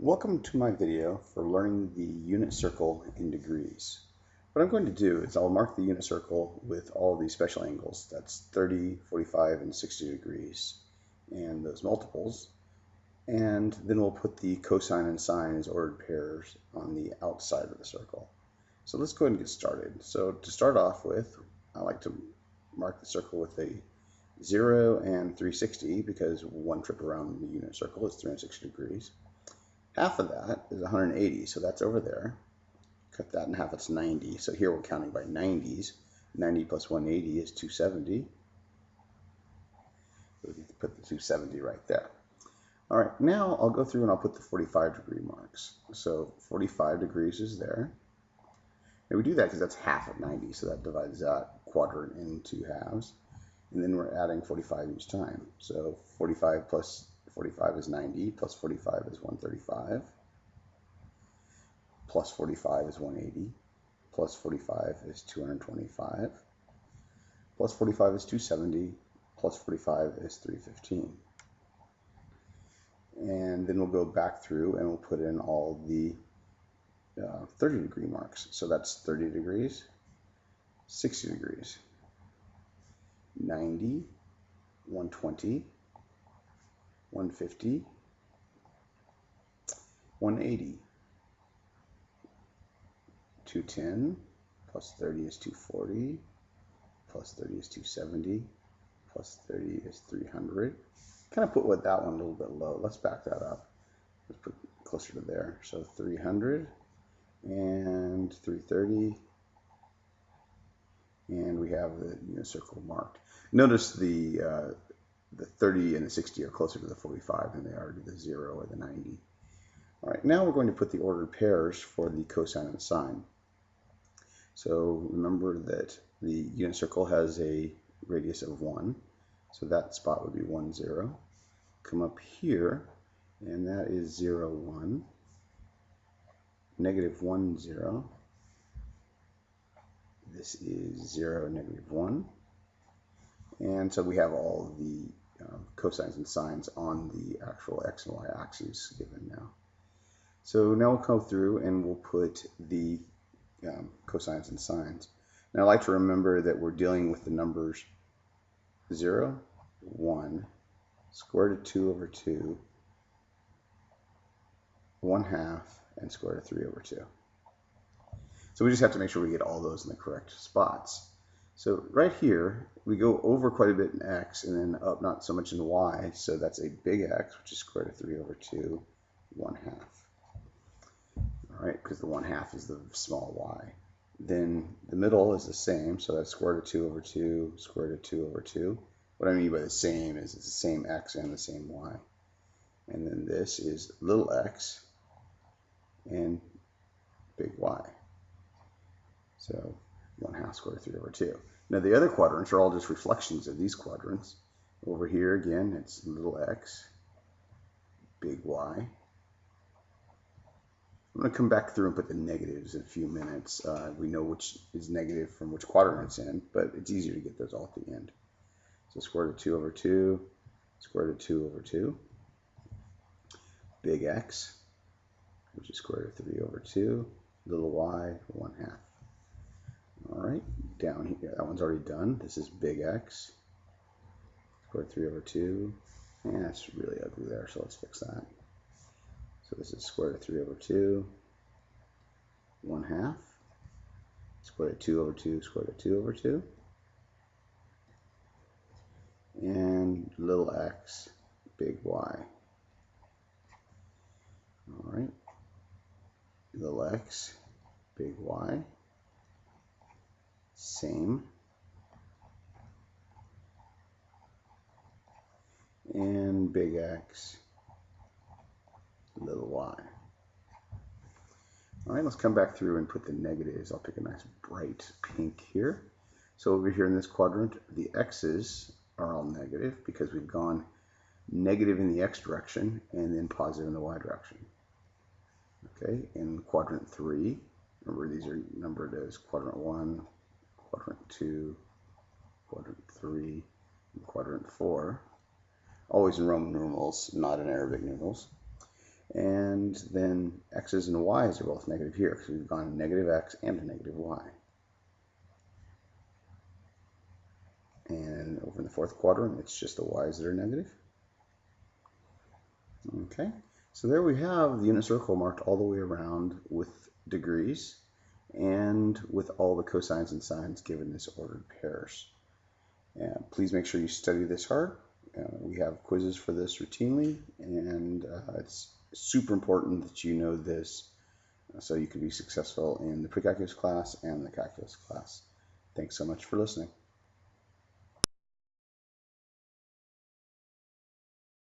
Welcome to my video for learning the unit circle in degrees. What I'm going to do is I'll mark the unit circle with all these special angles. That's 30, 45, and 60 degrees, and those multiples. And then we'll put the cosine and sine as ordered pairs on the outside of the circle. So let's go ahead and get started. So to start off with, I like to mark the circle with a 0 and 360 because one trip around the unit circle is 360 degrees. Half of that is 180, so that's over there. Cut that in half, it's 90. So here we're counting by 90s. 90 plus 180 is 270. So we can put the 270 right there. All right, now I'll go through and I'll put the 45-degree marks. So 45 degrees is there. And we do that because that's half of 90, so that divides that quadrant into halves. And then we're adding 45 each time. So 45 plus 45 is 90, plus 45 is 135, plus 45 is 180, plus 45 is 225, plus 45 is 270, plus 45 is 315. And then we'll go back through and we'll put in all the 30-degree marks. So that's 30 degrees, 60 degrees, 90, 120, 150, 180, 210, plus 30 is 240, plus 30 is 270, plus 30 is 300. Kind of put with that one a little bit low. Let's back that up. Let's put it closer to there. So 300 and 330. And we have the unit circle marked. Notice the 30 and the 60 are closer to the 45 than they are to the 0 or the 90. All right, now we're going to put the ordered pairs for the cosine and the sine. So remember that the unit circle has a radius of 1, so that spot would be 1, 0. Come up here, and that is 0, 1, negative 1, 0. This is 0, negative 1. And so we have all the cosines and sines on the actual x and y axes given now. So now we'll go through and we'll put the cosines and sines. Now I like to remember that we're dealing with the numbers 0, 1, square root of 2 over 2, 1/2, and square root of 3 over 2. So we just have to make sure we get all those in the correct spots. So right here, we go over quite a bit in x and then up not so much in y. So that's a big X, which is square root of 3 over 2, 1/2. All right, because the 1/2 is the small y. Then the middle is the same, so that's square root of 2 over 2, square root of 2 over 2. What I mean by the same is it's the same x and the same y. And then this is little x and big y. So 1/2 square root of 3 over 2. Now the other quadrants are all just reflections of these quadrants. Over here again, it's little x, big y. I'm going to come back through and put the negatives in a few minutes. We know which is negative from which quadrant it's in, but it's easier to get those all at the end. So square root of 2 over 2, square root of 2 over 2, big X, which is square root of 3 over 2, little y, 1/2. All right, down here, that one's already done. This is big X, square root of 3 over 2. And that's really ugly there, so let's fix that. So this is square root of 3 over 2, 1/2, square root of 2 over 2, square root of 2 over 2, and little x, big y. All right, little x, big y, same, and big X, little y. All right, let's come back through and put the negatives. I'll pick a nice bright pink here. So over here in this quadrant, the x's are all negative because we've gone negative in the x direction and then positive in the y direction. Okay, in quadrant 3, remember these are numbered as quadrant 1, quadrant 2, quadrant 3, and quadrant 4. Always in Roman numerals, not in Arabic numerals. And then x's and y's are both negative here because we've gone negative x and a negative y. And over in the fourth quadrant, it's just the y's that are negative. Okay, so there we have the unit circle marked all the way around with degrees and with all the cosines and sines given as ordered pairs. And please make sure you study this hard. We have quizzes for this routinely, and it's super important that you know this so you can be successful in the pre-calculus class and the calculus class. Thanks so much for listening.